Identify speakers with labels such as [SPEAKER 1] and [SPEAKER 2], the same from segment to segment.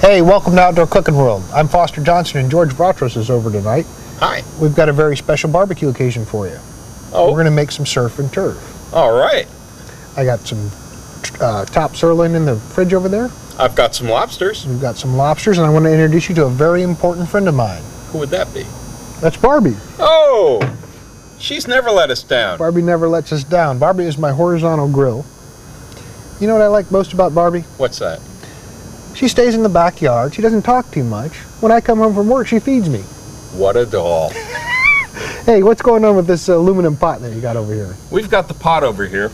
[SPEAKER 1] Hey, welcome to Outdoor Cooking World. I'm Foster Johnson and George Vatros is over tonight.
[SPEAKER 2] Hi.
[SPEAKER 1] We've got a very special barbecue occasion for you.
[SPEAKER 2] Oh.
[SPEAKER 1] We're going to make some surf and turf.
[SPEAKER 2] All right.
[SPEAKER 1] I got some top sirloin in the fridge over there.
[SPEAKER 2] I've got some lobsters.
[SPEAKER 1] We've got some lobsters, and I want to introduce you to a very important friend of mine.
[SPEAKER 2] Who would that be?
[SPEAKER 1] That's Barbie.
[SPEAKER 2] Oh, she's never let us down.
[SPEAKER 1] Barbie never lets us down. Barbie is my horizontal grill. You know what I like most about Barbie?
[SPEAKER 2] What's that?
[SPEAKER 1] She stays in the backyard. She doesn't talk too much. When I come home from work, she feeds me.
[SPEAKER 2] What a doll.
[SPEAKER 1] Hey, what's going on with this aluminum pot that you got over here?
[SPEAKER 2] We've got the pot over here.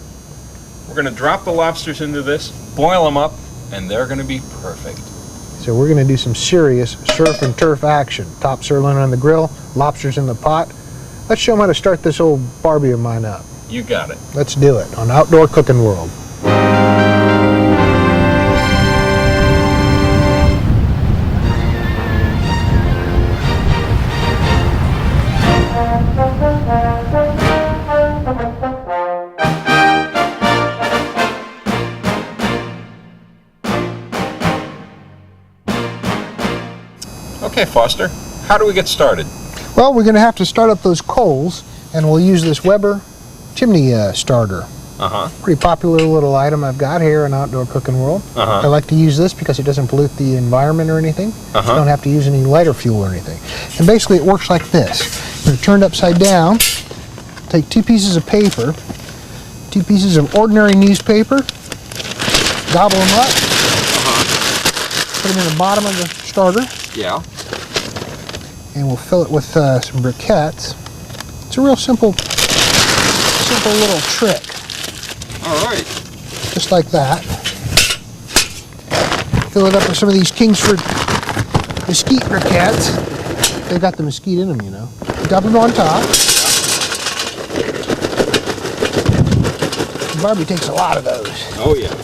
[SPEAKER 2] We're going to drop the lobsters into this, boil them up, and they're going to be perfect.
[SPEAKER 1] So we're going to do some serious surf and turf action. Top sirloin on the grill, lobsters in the pot. Let's show them how to start this old Barbie of mine up.
[SPEAKER 2] You got it.
[SPEAKER 1] Let's do it on Outdoor Cooking World.
[SPEAKER 2] Okay, Foster, how do we get started?
[SPEAKER 1] Well, we're going to have to start up those coals, and we'll use this Weber chimney starter. Pretty popular little item I've got here in Outdoor Cooking World. I like to use this because it doesn't pollute the environment or anything. You don't have to use any lighter fuel or anything. And basically it works like this. You're turned upside down, take two pieces of paper, two pieces of ordinary newspaper, gobble them up, put them in the bottom of the starter.
[SPEAKER 2] Yeah.
[SPEAKER 1] And we'll fill it with some briquettes. It's a real simple little trick.
[SPEAKER 2] All right.
[SPEAKER 1] Just like that. Fill it up with some of these Kingsford mesquite briquettes. They've got the mesquite in them, you know. Dump them on top. Barbie takes a lot of those.
[SPEAKER 2] Oh, yeah.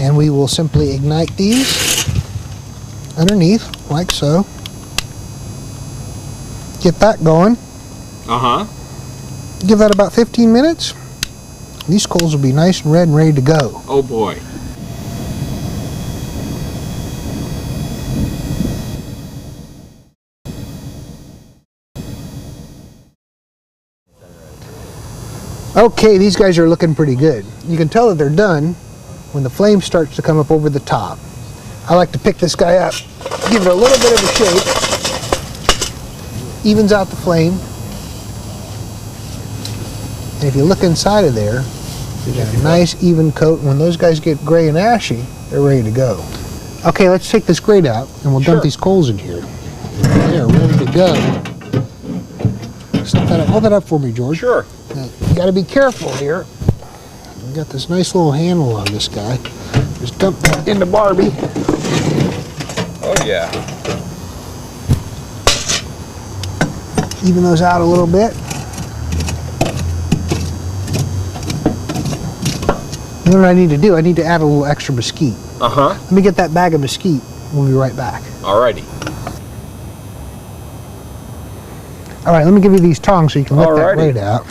[SPEAKER 1] And we will simply ignite these underneath, like so. Get that going. Give that about 15 minutes. These coals will be nice and red and ready to go.
[SPEAKER 2] Oh, boy.
[SPEAKER 1] Okay, these guys are looking pretty good. You can tell that they're done when the flame starts to come up over the top. I like to pick this guy up, give it a little bit of a shake, evens out the flame. And if you look inside of there, you got a nice even coat. And when those guys get gray and ashy, they're ready to go. Okay, let's take this grate out and we'll dump these coals in here. They're ready to go. Step that up. Hold that up for me, George.
[SPEAKER 2] Sure.
[SPEAKER 1] Now, you got to be careful here. We got this nice little handle on this guy. Just dump that into Barbie.
[SPEAKER 2] Oh, yeah.
[SPEAKER 1] Even those out a little bit. You know what I need to do? I need to add a little extra mesquite. Let me get that bag of mesquite. We'll be right back.
[SPEAKER 2] Alrighty.
[SPEAKER 1] All right, let me give you these tongs so you can let that grate out.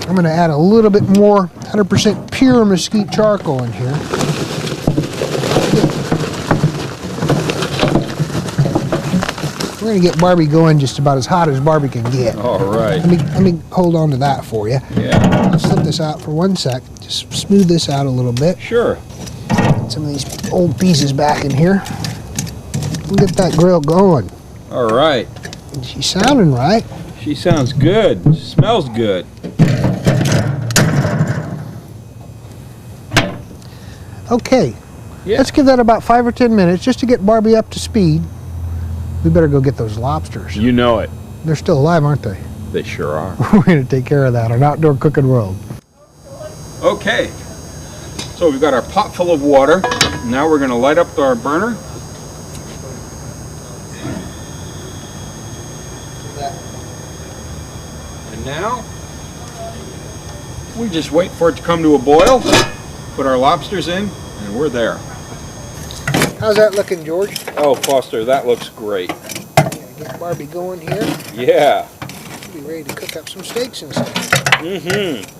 [SPEAKER 1] I'm going to add a little bit more 100% pure mesquite charcoal in here. We're going to get Barbie going just about as hot as Barbie can get.
[SPEAKER 2] All right.
[SPEAKER 1] Let me hold on to that for you.
[SPEAKER 2] Yeah.
[SPEAKER 1] Let's slip this out for 1 sec. Just smooth this out a little bit.
[SPEAKER 2] Sure.
[SPEAKER 1] Get some of these old pieces back in here. We'll get that grill going.
[SPEAKER 2] All right.
[SPEAKER 1] She's sounding right.
[SPEAKER 2] She sounds good. Smells good.
[SPEAKER 1] Okay.
[SPEAKER 2] Yeah.
[SPEAKER 1] Let's give that about 5 or 10 minutes just to get Barbie up to speed. We better go get those lobsters.
[SPEAKER 2] You know it.
[SPEAKER 1] They're still alive, aren't they?
[SPEAKER 2] They sure are.
[SPEAKER 1] We're going to take care of that on Outdoor Cooking World.
[SPEAKER 2] Okay. So we've got our pot full of water. Now we're going to light up our burner. And now we just wait for it to come to a boil, put our lobsters in, and we're there.
[SPEAKER 1] How's that looking, George?
[SPEAKER 2] Oh, Foster, that looks great.
[SPEAKER 1] Get Barbie going here.
[SPEAKER 2] Yeah.
[SPEAKER 1] We'll be ready to cook up some steaks inside.
[SPEAKER 2] Mm-hmm.